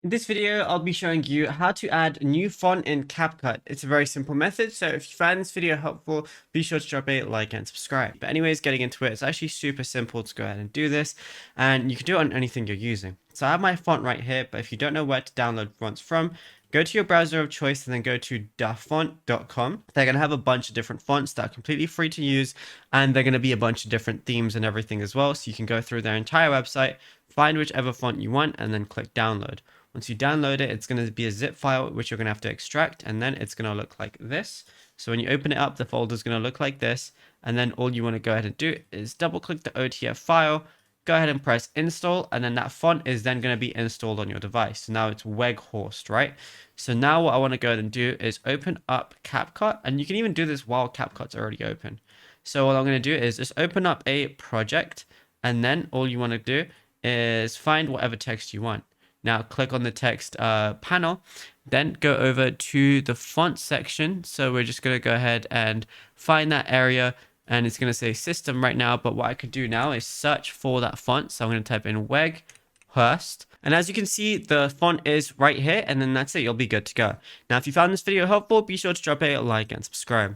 In this video, I'll be showing you how to add new font in CapCut. It's a very simple method, so if you find this video helpful, be sure to drop a like and subscribe. But anyways, getting into it, it's actually super simple to go ahead and do this, and you can do it on anything you're using. So I have my font right here, but if you don't know where to download fonts from, go to your browser of choice and then go to dafont.com. They're going to have a bunch of different fonts that are completely free to use, and they're going to be a bunch of different themes and everything as well, so you can go through their entire website, find whichever font you want, and then click download. Once you download it, it's going to be a zip file, which you're going to have to extract, and then it's going to look like this. So when you open it up, the folder is going to look like this, and then all you want to go ahead and do is double click the OTF file, go ahead and press install, and then that font is then going to be installed on your device. So now it's Weghorst, right? So now what I want to go ahead and do is open up CapCut, and you can even do this while CapCut's already open. So what I'm going to do is just open up a project, and then all you want to do is find whatever text you want. Now click on the text panel, then go over to the font section. So we're just going to go ahead and find that area, and it's going to say system right now. But what I could do now is search for that font. So I'm going to type in Weghorst. And as you can see, the font is right here, and then that's it. You'll be good to go. Now, if you found this video helpful, be sure to drop a like and subscribe.